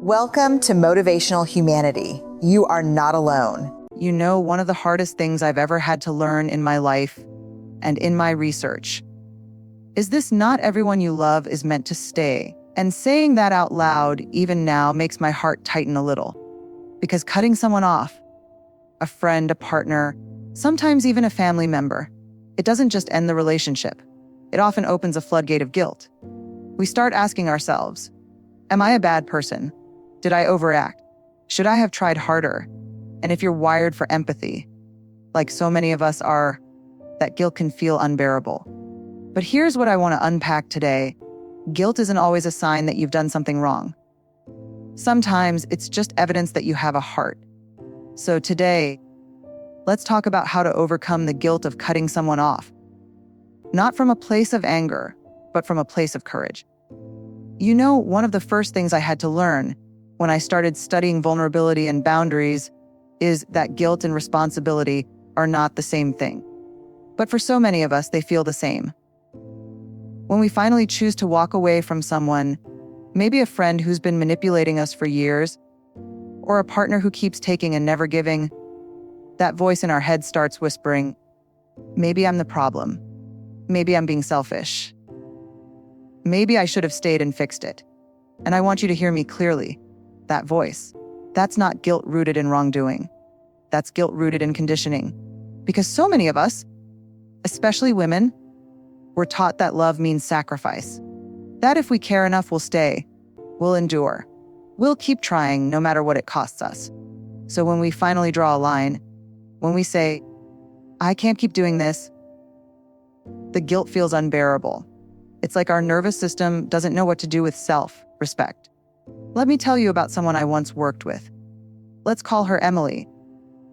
Welcome to Motivational Humanity. You are not alone. You know, one of the hardest things I've ever had to learn in my life and in my research is this: not everyone you love is meant to stay. And saying that out loud, even now, makes my heart tighten a little. Because cutting someone off, a friend, a partner, sometimes even a family member, it doesn't just end the relationship. It often opens a floodgate of guilt. We start asking ourselves, am I a bad person? Did I overact? Should I have tried harder? And if you're wired for empathy, like so many of us are, that guilt can feel unbearable. But here's what I want to unpack today. Guilt isn't always a sign that you've done something wrong. Sometimes it's just evidence that you have a heart. So today, let's talk about how to overcome the guilt of cutting someone off. Not from a place of anger, but from a place of courage. You know, one of the first things I had to learn when I started studying vulnerability and boundaries is that guilt and responsibility are not the same thing. But for so many of us, they feel the same. When we finally choose to walk away from someone, maybe a friend who's been manipulating us for years, or a partner who keeps taking and never giving, that voice in our head starts whispering, maybe I'm the problem. Maybe I'm being selfish. Maybe I should have stayed and fixed it. And I want you to hear me clearly. That voice, that's not guilt rooted in wrongdoing. That's guilt rooted in conditioning. Because so many of us, especially women, we're taught that love means sacrifice. That if we care enough, we'll stay, we'll endure, we'll keep trying no matter what it costs us. So when we finally draw a line, when we say, I can't keep doing this, the guilt feels unbearable. It's like our nervous system doesn't know what to do with self-respect. Let me tell you about someone I once worked with. Let's call her Emily.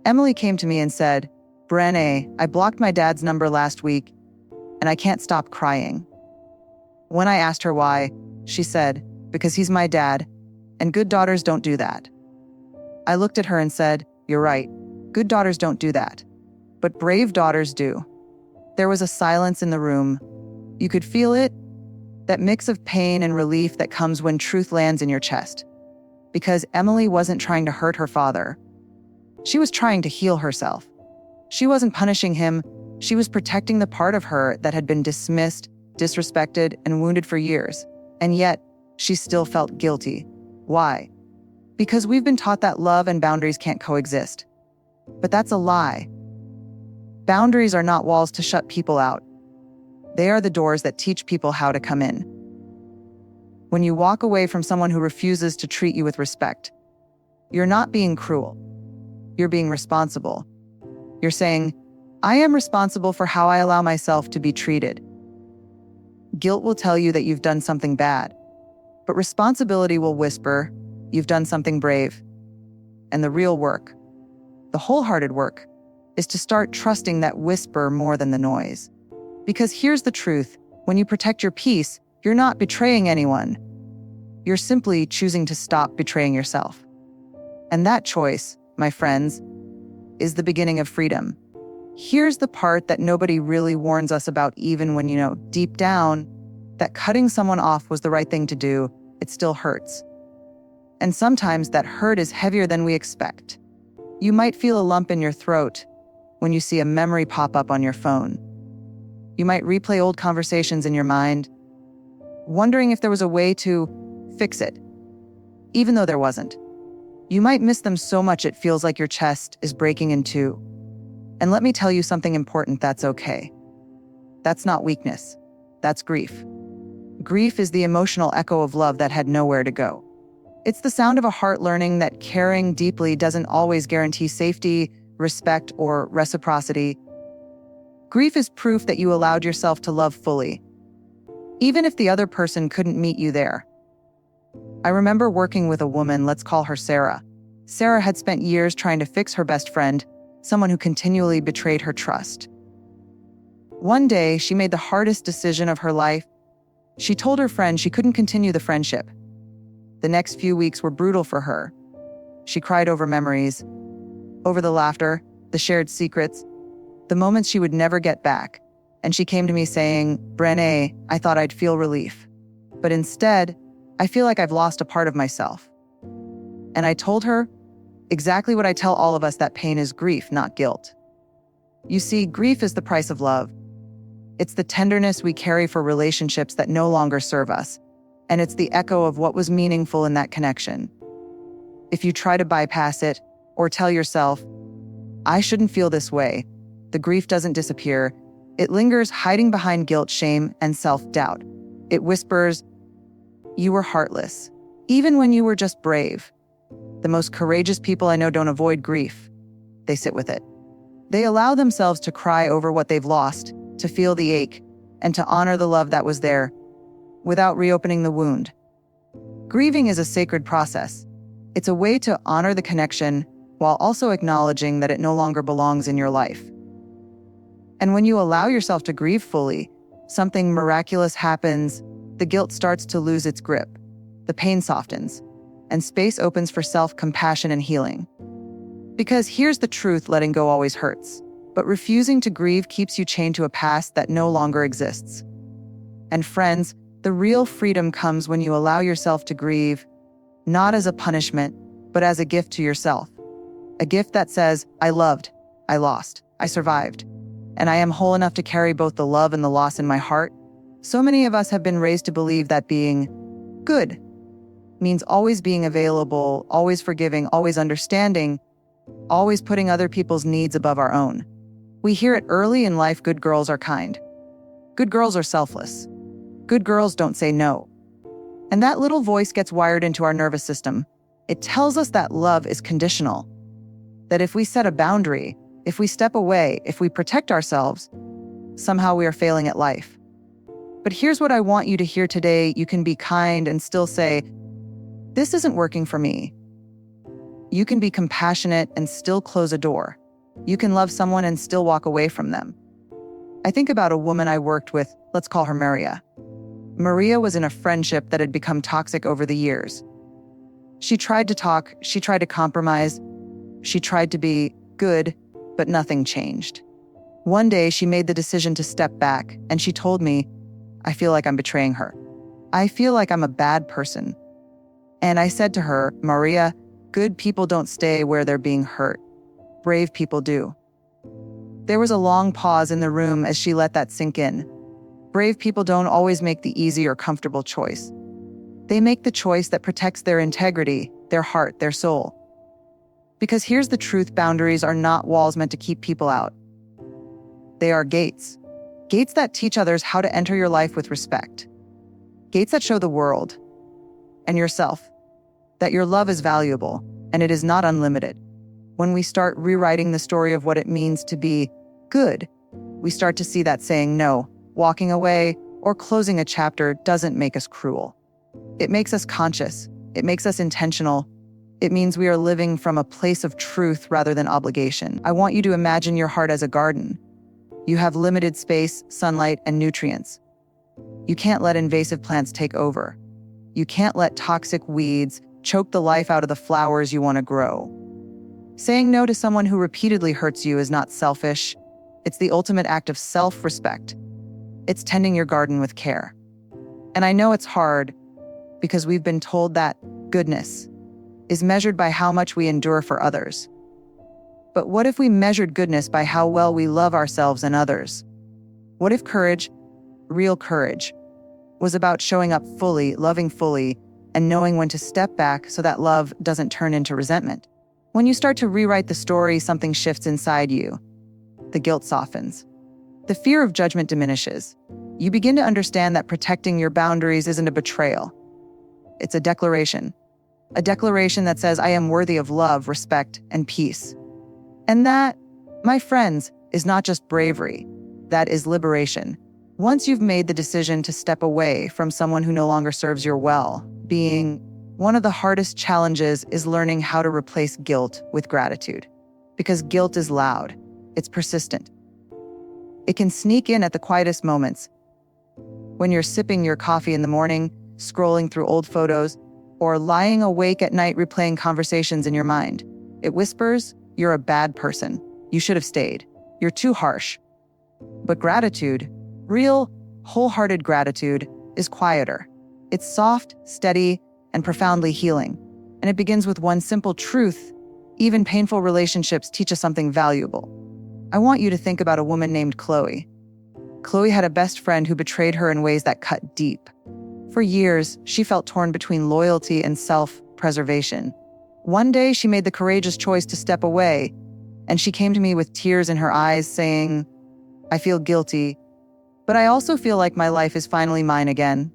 Emily came to me and said, Brene, I blocked my dad's number last week, and I can't stop crying. When I asked her why, she said, because he's my dad, and good daughters don't do that. I looked at her and said, you're right, good daughters don't do that. But brave daughters do. There was a silence in the room. You could feel it, that mix of pain and relief that comes when truth lands in your chest. Because Emily wasn't trying to hurt her father. She was trying to heal herself. She wasn't punishing him. She was protecting the part of her that had been dismissed, disrespected, and wounded for years. And yet, she still felt guilty. Why? Because we've been taught that love and boundaries can't coexist. But that's a lie. Boundaries are not walls to shut people out. They are the doors that teach people how to come in. When you walk away from someone who refuses to treat you with respect, you're not being cruel. You're being responsible. You're saying, I am responsible for how I allow myself to be treated. Guilt will tell you that you've done something bad, but responsibility will whisper, you've done something brave. And the real work, the wholehearted work, is to start trusting that whisper more than the noise. Because here's the truth, when you protect your peace, you're not betraying anyone. You're simply choosing to stop betraying yourself. And that choice, my friends, is the beginning of freedom. Here's the part that nobody really warns us about, even when you know deep down that cutting someone off was the right thing to do, it still hurts. And sometimes that hurt is heavier than we expect. You might feel a lump in your throat when you see a memory pop up on your phone. You might replay old conversations in your mind, wondering if there was a way to fix it, even though there wasn't. You might miss them so much it feels like your chest is breaking in two. And let me tell you something important, that's okay. That's not weakness, that's grief. Grief is the emotional echo of love that had nowhere to go. It's the sound of a heart learning that caring deeply doesn't always guarantee safety, respect, or reciprocity. Grief is proof that you allowed yourself to love fully, even if the other person couldn't meet you there. I remember working with a woman, let's call her Sarah. Sarah had spent years trying to fix her best friend, someone who continually betrayed her trust. One day, she made the hardest decision of her life. She told her friend she couldn't continue the friendship. The next few weeks were brutal for her. She cried over memories, over the laughter, the shared secrets, the moments she would never get back. And she came to me saying, Brene, I thought I'd feel relief. But instead, I feel like I've lost a part of myself. And I told her exactly what I tell all of us, that pain is grief, not guilt. You see, grief is the price of love. It's the tenderness we carry for relationships that no longer serve us, and it's the echo of what was meaningful in that connection. If you try to bypass it or tell yourself, I shouldn't feel this way, the grief doesn't disappear. It lingers, hiding behind guilt, shame, and self-doubt. It whispers, you were heartless, even when you were just brave. The most courageous people I know don't avoid grief. They sit with it. They allow themselves to cry over what they've lost, to feel the ache, and to honor the love that was there, without reopening the wound. Grieving is a sacred process. It's a way to honor the connection while also acknowledging that it no longer belongs in your life. And when you allow yourself to grieve fully, something miraculous happens. The guilt starts to lose its grip. The pain softens, and space opens for self-compassion and healing. Because here's the truth, letting go always hurts, but refusing to grieve keeps you chained to a past that no longer exists. And friends, the real freedom comes when you allow yourself to grieve, not as a punishment, but as a gift to yourself. A gift that says, I loved, I lost, I survived, and I am whole enough to carry both the love and the loss in my heart. So many of us have been raised to believe that being good means always being available, always forgiving, always understanding, always putting other people's needs above our own. We hear it early in life: good girls are kind. Good girls are selfless. Good girls don't say no. And that little voice gets wired into our nervous system. It tells us that love is conditional, that if we set a boundary, if we step away, if we protect ourselves, somehow we are failing at life. But here's what I want you to hear today. You can be kind and still say, this isn't working for me. You can be compassionate and still close a door. You can love someone and still walk away from them. I think about a woman I worked with, let's call her Maria. Maria was in a friendship that had become toxic over the years. She tried to talk, she tried to compromise, she tried to be good, but nothing changed. One day she made the decision to step back, and she told me, I feel like I'm betraying her. I feel like I'm a bad person. And I said to her, Maria, good people don't stay where they're being hurt. Brave people do. There was a long pause in the room as she let that sink in. Brave people don't always make the easy or comfortable choice. They make the choice that protects their integrity, their heart, their soul. Because here's the truth: boundaries are not walls meant to keep people out. They are gates. Gates that teach others how to enter your life with respect. Gates that show the world and yourself that your love is valuable and it is not unlimited. When we start rewriting the story of what it means to be good, we start to see that saying no, walking away, or closing a chapter doesn't make us cruel. It makes us conscious. It makes us intentional. It means we are living from a place of truth rather than obligation. I want you to imagine your heart as a garden. You have limited space, sunlight, and nutrients. You can't let invasive plants take over. You can't let toxic weeds choke the life out of the flowers you want to grow. Saying no to someone who repeatedly hurts you is not selfish. It's the ultimate act of self-respect. It's tending your garden with care. And I know it's hard because we've been told that goodness is measured by how much we endure for others. But what if we measured goodness by how well we love ourselves and others? What if courage, real courage, was about showing up fully, loving fully, and knowing when to step back so that love doesn't turn into resentment? When you start to rewrite the story, something shifts inside you. The guilt softens. The fear of judgment diminishes. You begin to understand that protecting your boundaries isn't a betrayal. It's a declaration. A declaration that says, I am worthy of love, respect, and peace. And that, my friends, is not just bravery. That is liberation. Once you've made the decision to step away from someone who no longer serves your well-being, one of the hardest challenges is learning how to replace guilt with gratitude. Because guilt is loud. It's persistent. It can sneak in at the quietest moments. When you're sipping your coffee in the morning, scrolling through old photos, or lying awake at night replaying conversations in your mind. It whispers, you're a bad person. You should have stayed. You're too harsh. But gratitude, real, wholehearted gratitude, is quieter. It's soft, steady, and profoundly healing. And it begins with one simple truth: even painful relationships teach us something valuable. I want you to think about a woman named Chloe. Chloe had a best friend who betrayed her in ways that cut deep. For years, she felt torn between loyalty and self-preservation. One day, she made the courageous choice to step away, and she came to me with tears in her eyes saying, "I feel guilty, but I also feel like my life is finally mine again."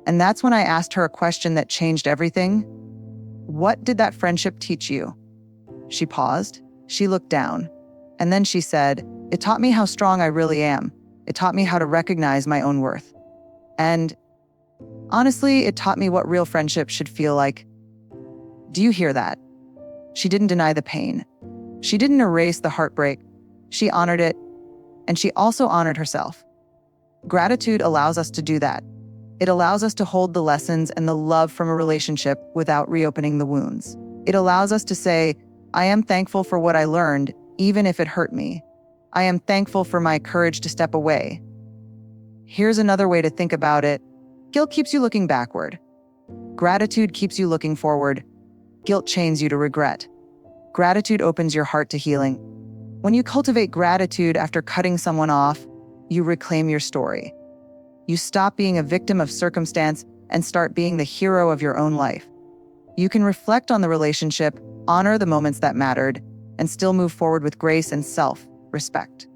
And that's when I asked her a question that changed everything. "What did that friendship teach you?" She paused, she looked down, and then she said, "It taught me how strong I really am. It taught me how to recognize my own worth. And honestly, it taught me what real friendship should feel like." Do you hear that? She didn't deny the pain. She didn't erase the heartbreak. She honored it, and she also honored herself. Gratitude allows us to do that. It allows us to hold the lessons and the love from a relationship without reopening the wounds. It allows us to say, "I am thankful for what I learned, even if it hurt me. I am thankful for my courage to step away." Here's another way to think about it. Guilt keeps you looking backward. Gratitude keeps you looking forward. Guilt chains you to regret. Gratitude opens your heart to healing. When you cultivate gratitude after cutting someone off, you reclaim your story. You stop being a victim of circumstance and start being the hero of your own life. You can reflect on the relationship, honor the moments that mattered, and still move forward with grace and self-respect.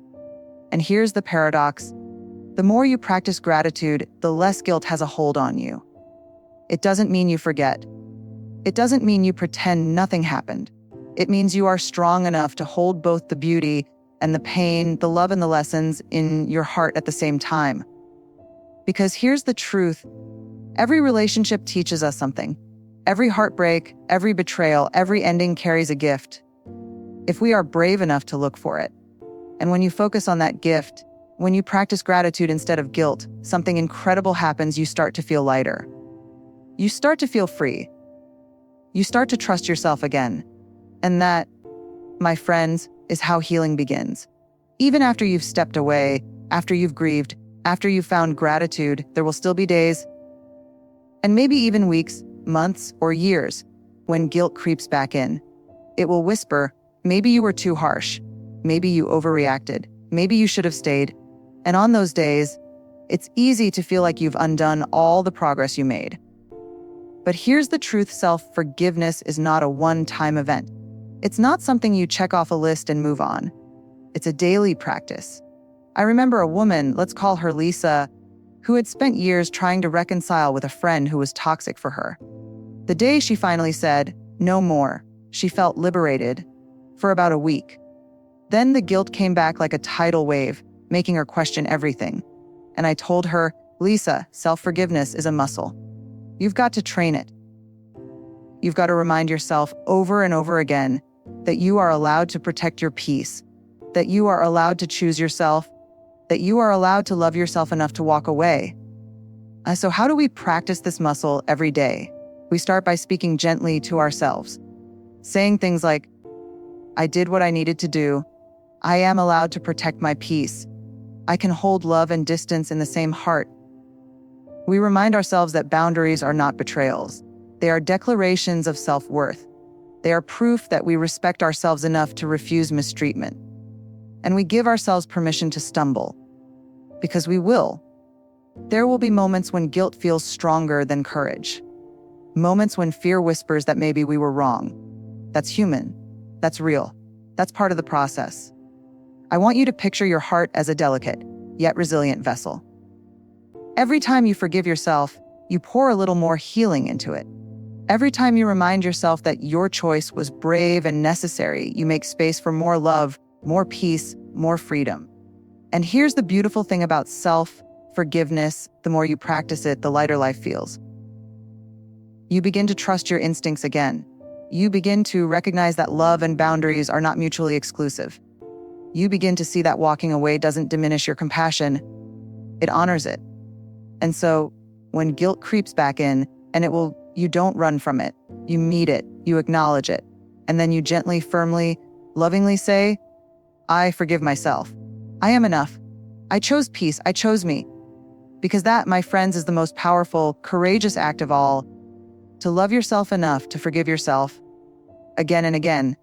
And here's the paradox. The more you practice gratitude, the less guilt has a hold on you. It doesn't mean you forget. It doesn't mean you pretend nothing happened. It means you are strong enough to hold both the beauty and the pain, the love and the lessons in your heart at the same time. Because here's the truth. Every relationship teaches us something. Every heartbreak, every betrayal, every ending carries a gift, if we are brave enough to look for it. And when you focus on that gift, when you practice gratitude instead of guilt, something incredible happens. You start to feel lighter. You start to feel free. You start to trust yourself again. And that, my friends, is how healing begins. Even after you've stepped away, after you've grieved, after you've found gratitude, there will still be days, and maybe even weeks, months, or years, when guilt creeps back in. It will whisper, maybe you were too harsh. Maybe you overreacted. Maybe you should have stayed. And on those days, it's easy to feel like you've undone all the progress you made. But here's the truth: self-forgiveness is not a one-time event. It's not something you check off a list and move on. It's a daily practice. I remember a woman, let's call her Lisa, who had spent years trying to reconcile with a friend who was toxic for her. The day she finally said, "No more," she felt liberated for about a week. Then the guilt came back like a tidal wave, making her question everything. And I told her, "Lisa, self-forgiveness is a muscle. You've got to train it. You've got to remind yourself over and over again that you are allowed to protect your peace, that you are allowed to choose yourself, that you are allowed to love yourself enough to walk away." So how do we practice this muscle every day? We start by speaking gently to ourselves, saying things like, "I did what I needed to do. I am allowed to protect my peace. I can hold love and distance in the same heart." We remind ourselves that boundaries are not betrayals. They are declarations of self-worth. They are proof that we respect ourselves enough to refuse mistreatment. And we give ourselves permission to stumble, because we will. There will be moments when guilt feels stronger than courage. Moments when fear whispers that maybe we were wrong. That's human. That's real. That's part of the process. I want you to picture your heart as a delicate, yet resilient vessel. Every time you forgive yourself, you pour a little more healing into it. Every time you remind yourself that your choice was brave and necessary, you make space for more love, more peace, more freedom. And here's the beautiful thing about self-forgiveness: the more you practice it, the lighter life feels. You begin to trust your instincts again. You begin to recognize that love and boundaries are not mutually exclusive. You begin to see that walking away doesn't diminish your compassion, it honors it. And so, when guilt creeps back in, and you don't run from it, you meet it, you acknowledge it, and then you gently, firmly, lovingly say, "I forgive myself. I am enough. I chose peace. I chose me." Because that, my friends, is the most powerful, courageous act of all. to love yourself enough to forgive yourself again and again,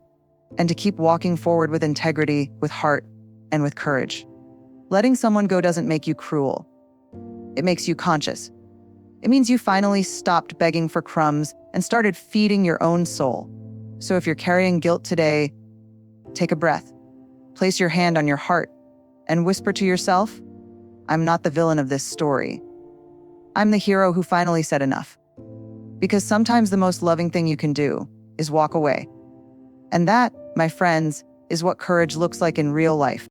and to keep walking forward with integrity, with heart, and with courage. Letting someone go doesn't make you cruel. It makes you conscious. It means you finally stopped begging for crumbs and started feeding your own soul. So if you're carrying guilt today, take a breath, place your hand on your heart, and whisper to yourself, I'm not the villain of this story. I'm the hero who finally said enough. Because sometimes the most loving thing you can do is walk away. And that, my friends, is what courage looks like in real life.